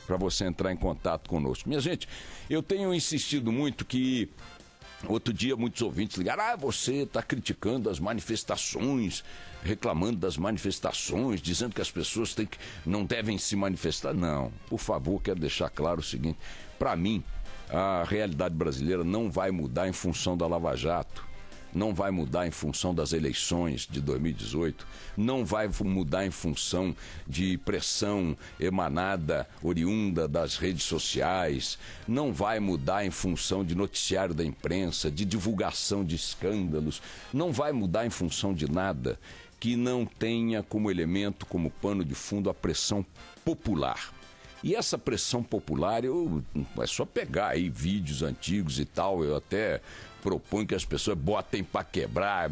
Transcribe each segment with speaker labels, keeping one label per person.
Speaker 1: para você entrar em contato conosco. Minha gente, eu tenho insistido muito que... Outro dia muitos ouvintes ligaram, você está criticando as manifestações, reclamando das manifestações, dizendo que as pessoas não devem se manifestar. Não, por favor, quero deixar claro o seguinte, para mim, a realidade brasileira não vai mudar em função da Lava Jato, não vai mudar em função das eleições de 2018, não vai mudar em função de pressão emanada, oriunda das redes sociais, não vai mudar em função de noticiário da imprensa, de divulgação de escândalos, não vai mudar em função de nada que não tenha como elemento, como pano de fundo, a pressão popular. E essa pressão popular, é só pegar aí vídeos antigos e tal, eu até proponho que as pessoas botem para quebrar,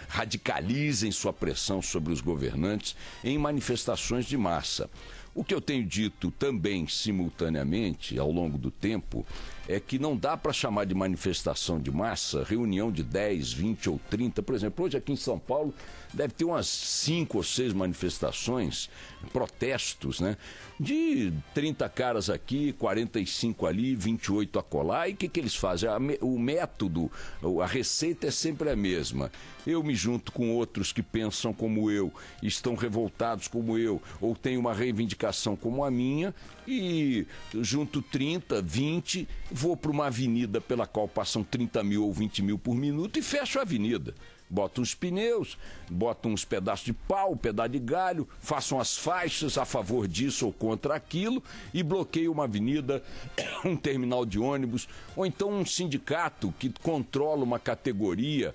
Speaker 1: radicalizem sua pressão sobre os governantes em manifestações de massa. O que eu tenho dito também simultaneamente, ao longo do tempo, é que não dá para chamar de manifestação de massa, reunião de 10, 20 ou 30. Por exemplo, hoje aqui em São Paulo deve ter umas 5 ou 6 manifestações, protestos, né? De 30 caras aqui, 45 ali, 28 acolá. E o que eles fazem? O método, a receita é sempre a mesma. Eu me junto com outros que pensam como eu, estão revoltados como eu, ou têm uma reivindicação como a minha, e junto 30, 20, vou para uma avenida pela qual passam 30 mil ou 20 mil por minuto e fecho a avenida. Botam uns pneus, botam uns pedaços de pau, pedaço de galho, façam as faixas a favor disso ou contra aquilo e bloqueiam uma avenida, um terminal de ônibus, ou então um sindicato que controla uma categoria,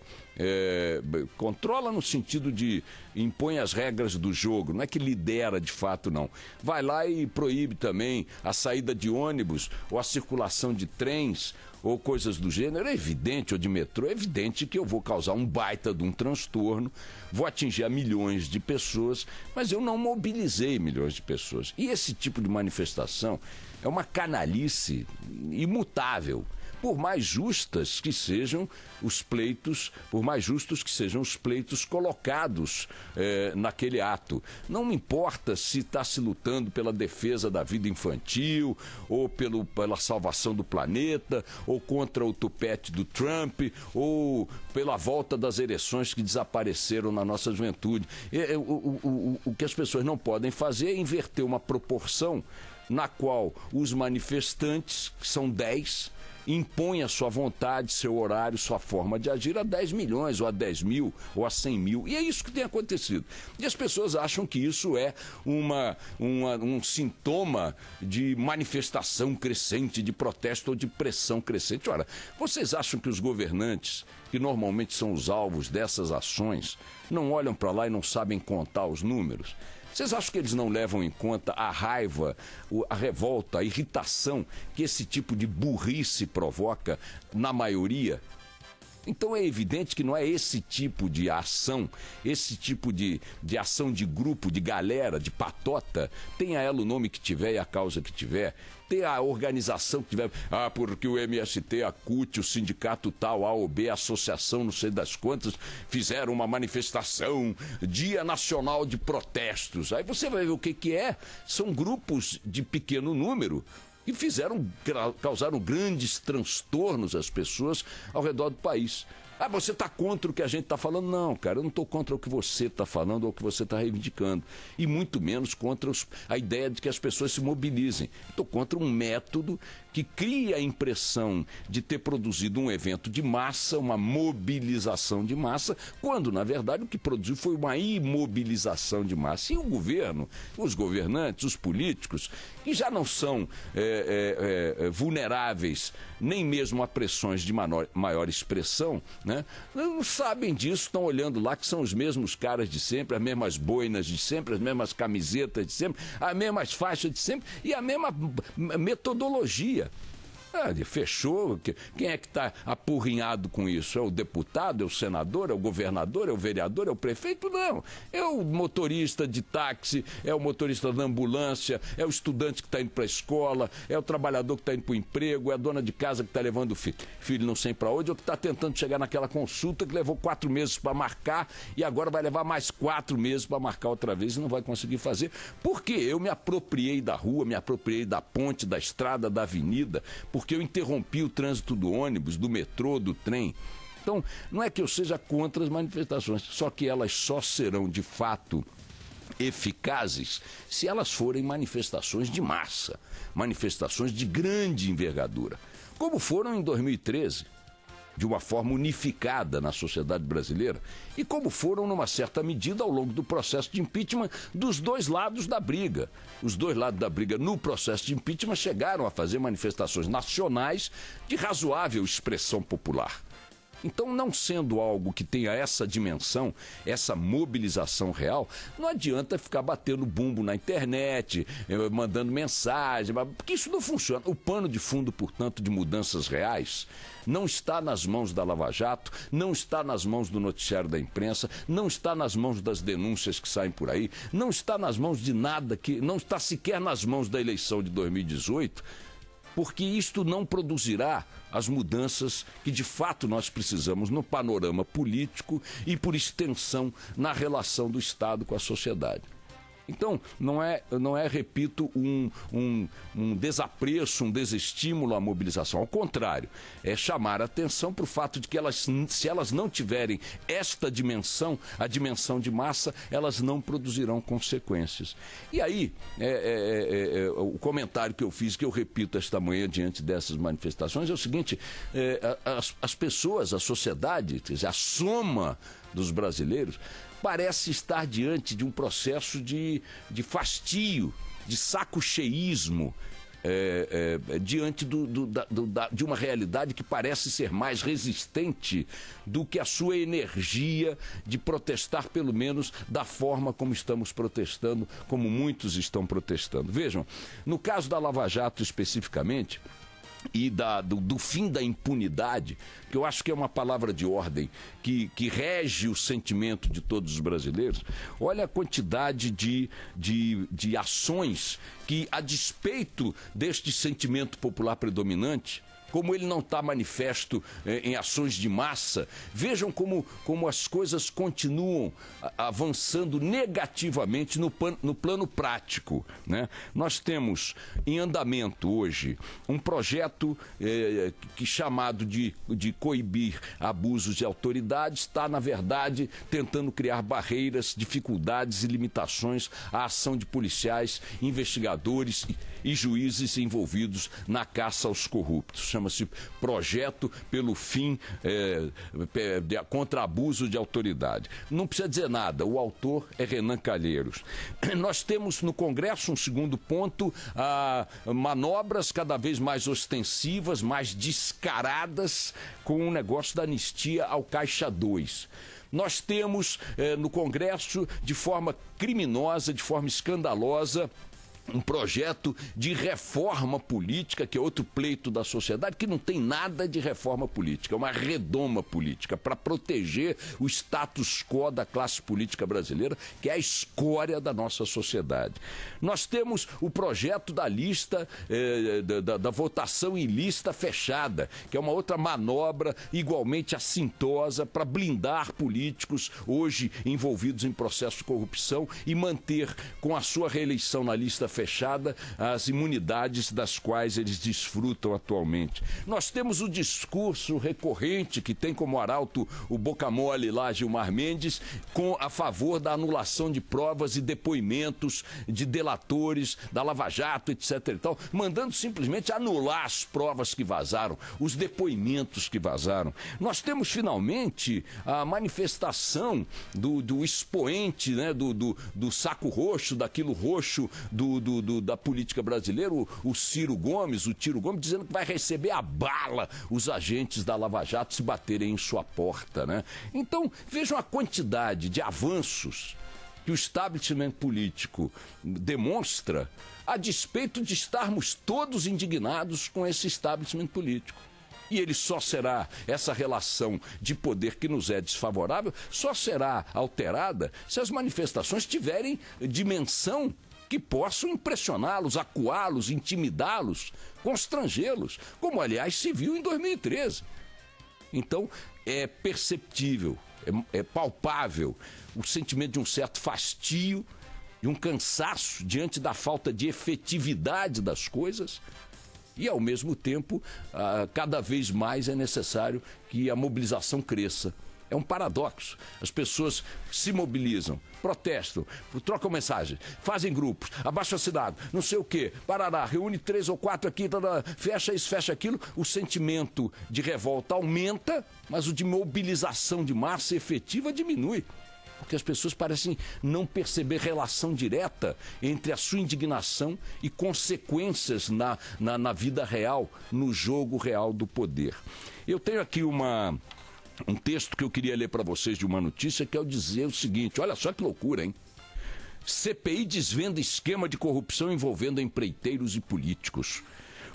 Speaker 1: controla no sentido de impõe as regras do jogo, não é que lidera de fato não. Vai lá e proíbe também a saída de ônibus ou a circulação de trens ou coisas do gênero. É evidente, ou de metrô, é evidente que eu vou causar um baita de um transtorno, vou atingir a milhões de pessoas, mas eu não mobilizei milhões de pessoas. E esse tipo de manifestação é uma canalice imutável. Por mais justas que sejam os pleitos, por mais justos que sejam os pleitos colocados naquele ato. Não me importa se está se lutando pela defesa da vida infantil, ou pela salvação do planeta, ou contra o tupete do Trump, ou pela volta das ereções que desapareceram na nossa juventude. O que as pessoas não podem fazer é inverter uma proporção na qual os manifestantes, que são 10, impõe a sua vontade, seu horário, sua forma de agir a 10 milhões, ou a 10 mil, ou a 100 mil. E é isso que tem acontecido. E as pessoas acham que isso é um sintoma de manifestação crescente, de protesto ou de pressão crescente. Ora, vocês acham que os governantes, que normalmente são os alvos dessas ações, não olham para lá e não sabem contar os números? Vocês acham que eles não levam em conta a raiva, a revolta, a irritação que esse tipo de burrice provoca na maioria? Então é evidente que não é esse tipo de ação, esse tipo de ação de grupo, de galera, de patota, tenha ela o nome que tiver e a causa que tiver, tenha a organização que tiver, porque o MST, a CUT, o sindicato tal, A ou B, a associação não sei das quantas, fizeram uma manifestação, Dia Nacional de Protestos. Aí você vai ver o que é, são grupos de pequeno número, e causaram grandes transtornos às pessoas ao redor do país. Você está contra o que a gente está falando? Não, cara, eu não estou contra o que você está falando ou o que você está reivindicando. E muito menos contra a ideia de que as pessoas se mobilizem. Estou contra um método que cria a impressão de ter produzido um evento de massa, uma mobilização de massa, quando, na verdade, o que produziu foi uma imobilização de massa. E o governo, os governantes, os políticos, que já não são vulneráveis nem mesmo a pressões de maior expressão, né? Não sabem disso, estão olhando lá que são os mesmos caras de sempre, as mesmas boinas de sempre, as mesmas camisetas de sempre, as mesmas faixas de sempre e a mesma metodologia. Fechou. Quem é que está apurrinhado com isso? É o deputado, é o senador, é o governador, é o vereador, é o prefeito? Não. É o motorista de táxi, é o motorista da ambulância, é o estudante que está indo para a escola, é o trabalhador que está indo para o emprego, é a dona de casa que está levando o filho não sei para onde, ou que está tentando chegar naquela consulta que levou 4 meses para marcar e agora vai levar mais 4 meses para marcar outra vez e não vai conseguir fazer. Porque eu me apropriei da rua, me apropriei da ponte, da estrada, da avenida, porque eu interrompi o trânsito do ônibus, do metrô, do trem. Então, não é que eu seja contra as manifestações, só que elas só serão, de fato, eficazes se elas forem manifestações de massa, manifestações de grande envergadura, como foram em 2013, de uma forma unificada na sociedade brasileira, e como foram, numa certa medida, ao longo do processo de impeachment, dos dois lados da briga. Os dois lados da briga no processo de impeachment chegaram a fazer manifestações nacionais de razoável expressão popular. Então, não sendo algo que tenha essa dimensão, essa mobilização real, não adianta ficar batendo bumbo na internet, mandando mensagem, porque isso não funciona. O pano de fundo, portanto, de mudanças reais não está nas mãos da Lava Jato, não está nas mãos do noticiário da imprensa, não está nas mãos das denúncias que saem por aí, não está nas mãos de nada, não está sequer nas mãos da eleição de 2018, porque isto não produzirá as mudanças que de fato nós precisamos no panorama político e, por extensão, na relação do Estado com a sociedade. Então, não é, repito, um desapreço, um desestímulo à mobilização. Ao contrário, é chamar a atenção para o fato de que se elas não tiverem esta dimensão, a dimensão de massa, elas não produzirão consequências. E aí, o comentário que eu fiz, que eu repito esta manhã diante dessas manifestações, é o seguinte: as pessoas, a sociedade, quer dizer, a soma dos brasileiros, parece estar diante de um processo de fastio, de saco-cheísmo, diante de uma realidade que parece ser mais resistente do que a sua energia de protestar, pelo menos da forma como estamos protestando, como muitos estão protestando. Vejam, no caso da Lava Jato especificamente, e do fim da impunidade, que eu acho que é uma palavra de ordem que rege o sentimento de todos os brasileiros. Olha a quantidade de ações que, a despeito deste sentimento popular predominante, como ele não está manifesto em ações de massa, vejam como as coisas continuam avançando negativamente no plano prático, né? Nós temos em andamento hoje um projeto chamado de coibir abusos de autoridade, está, na verdade, tentando criar barreiras, dificuldades e limitações à ação de policiais, investigadores e juízes envolvidos na caça aos corruptos. Chama-se Projeto pelo Fim contra Abuso de Autoridade. Não precisa dizer nada, o autor é Renan Calheiros. Nós temos no Congresso um segundo ponto, manobras cada vez mais ostensivas, mais descaradas, com o negócio da anistia ao Caixa 2. Nós temos no Congresso, de forma criminosa, de forma escandalosa, um projeto de reforma política, que é outro pleito da sociedade, que não tem nada de reforma política, é uma redoma política para proteger o status quo da classe política brasileira, que é a escória da nossa sociedade. Nós temos o projeto da lista, da votação em lista fechada, que é uma outra manobra igualmente assintosa para blindar políticos hoje envolvidos em processo de corrupção e manter com a sua reeleição na lista fechada as imunidades das quais eles desfrutam atualmente. Nós temos o discurso recorrente que tem como arauto o boca-mole lá, Gilmar Mendes, a favor da anulação de provas e depoimentos de delatores da Lava Jato, etc. e tal, mandando simplesmente anular as provas que vazaram, os depoimentos que vazaram. Nós temos finalmente a manifestação do expoente, né, do saco roxo, daquilo roxo da política brasileira, o Tiro Gomes, dizendo que vai receber a bala os agentes da Lava Jato se baterem em sua porta, né? Então, vejam a quantidade de avanços que o establishment político demonstra a despeito de estarmos todos indignados com esse establishment político. E ele só será, essa relação de poder que nos é desfavorável, só será alterada se as manifestações tiverem dimensão que possam impressioná-los, acuá-los, intimidá-los, constrangê-los, como aliás se viu em 2013. Então é perceptível, é palpável o sentimento de um certo fastio, de um cansaço diante da falta de efetividade das coisas. E, ao mesmo tempo, cada vez mais é necessário que a mobilização cresça. É um paradoxo. As pessoas se mobilizam, protestam, trocam mensagens, fazem grupos, abaixo-assinado, não sei o quê, parará, reúne 3 ou 4 aqui, fecha isso, fecha aquilo. O sentimento de revolta aumenta, mas o de mobilização de massa efetiva diminui. Porque as pessoas parecem não perceber relação direta entre a sua indignação e consequências na vida real, no jogo real do poder. Eu tenho aqui um texto que eu queria ler para vocês de uma notícia, que é o dizer o seguinte, olha só que loucura, hein? CPI desvenda esquema de corrupção envolvendo empreiteiros e políticos.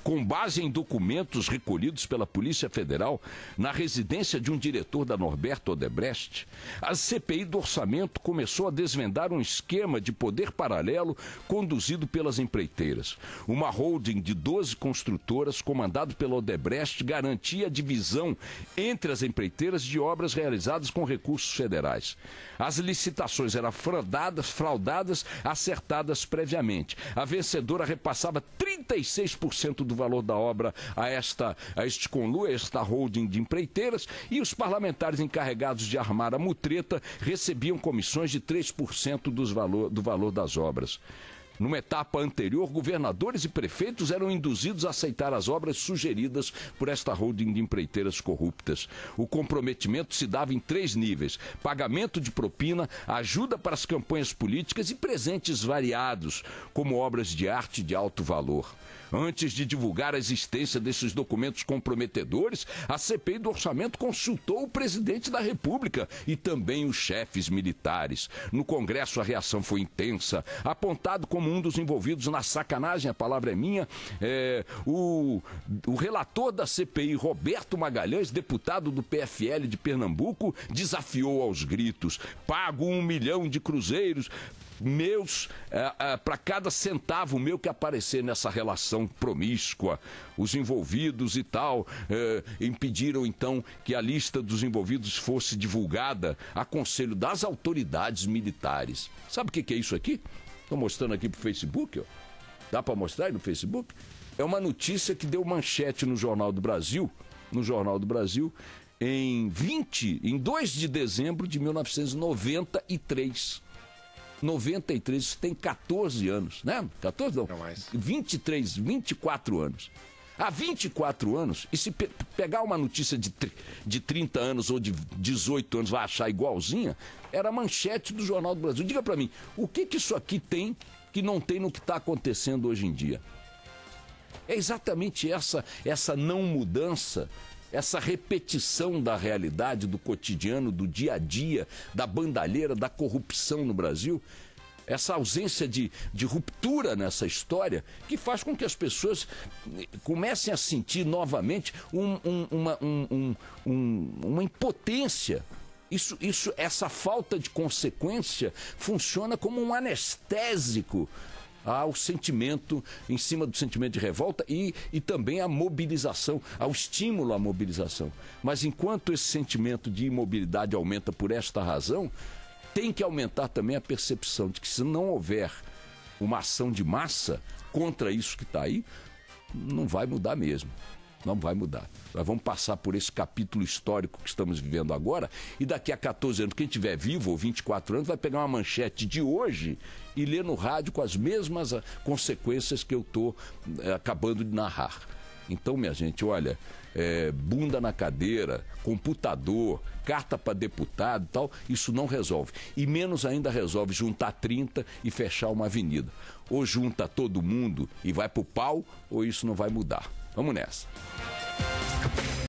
Speaker 1: Com base em documentos recolhidos pela Polícia Federal na residência de um diretor da Norberto Odebrecht, a CPI do Orçamento começou a desvendar um esquema de poder paralelo conduzido pelas empreiteiras. Uma holding de 12 construtoras, comandado pela Odebrecht, garantia a divisão entre as empreiteiras de obras realizadas com recursos federais. As licitações eram fraudadas, acertadas previamente. A vencedora repassava 36% do valor da obra a este conluio, a esta holding de empreiteiras, e os parlamentares encarregados de armar a mutreta recebiam comissões de 3% do valor das obras. Numa etapa anterior, governadores e prefeitos eram induzidos a aceitar as obras sugeridas por esta holding de empreiteiras corruptas. O comprometimento se dava em 3 níveis: pagamento de propina, ajuda para as campanhas políticas e presentes variados, como obras de arte de alto valor. Antes de divulgar a existência desses documentos comprometedores, a CPI do Orçamento consultou o presidente da República e também os chefes militares. No Congresso, a reação foi intensa. Apontado como um dos envolvidos na sacanagem, a palavra é minha, o relator da CPI, Roberto Magalhães, deputado do PFL de Pernambuco, desafiou aos gritos: pago 1 milhão de cruzeiros meus para cada centavo meu que aparecer nessa relação promíscua. Os envolvidos e tal impediram então que a lista dos envolvidos fosse divulgada a conselho das autoridades militares. Sabe o que é isso aqui? Estou mostrando aqui pro Facebook, ó. Dá para mostrar aí no Facebook? É uma notícia que deu manchete no Jornal do Brasil, em 2 de dezembro de 1993. 93, isso tem 14 anos, né? 14 não, 24 anos. Há 24 anos, e se pegar uma notícia de 30 anos ou de 18 anos, vai achar igualzinha, era a manchete do Jornal do Brasil. Diga para mim, o que isso aqui tem que não tem no que está acontecendo hoje em dia? É exatamente essa não mudança, essa repetição da realidade, do cotidiano, do dia a dia, da bandalheira, da corrupção no Brasil, essa ausência de ruptura nessa história, que faz com que as pessoas comecem a sentir novamente uma impotência. Essa falta de consequência funciona como um anestésico ao sentimento, em cima do sentimento de revolta e também à mobilização, ao estímulo à mobilização. Mas enquanto esse sentimento de imobilidade aumenta por esta razão, tem que aumentar também a percepção de que, se não houver uma ação de massa contra isso que está aí, não vai mudar mesmo. Não vai mudar. Nós vamos passar por esse capítulo histórico que estamos vivendo agora, e daqui a 14 anos, quem estiver vivo, ou 24 anos, vai pegar uma manchete de hoje e ler no rádio com as mesmas consequências que eu estou acabando de narrar. Então, minha gente, olha, bunda na cadeira, computador, carta para deputado e tal, isso não resolve. E menos ainda resolve juntar 30 e fechar uma avenida. Ou junta todo mundo e vai pro pau, ou isso não vai mudar. Vamos nessa.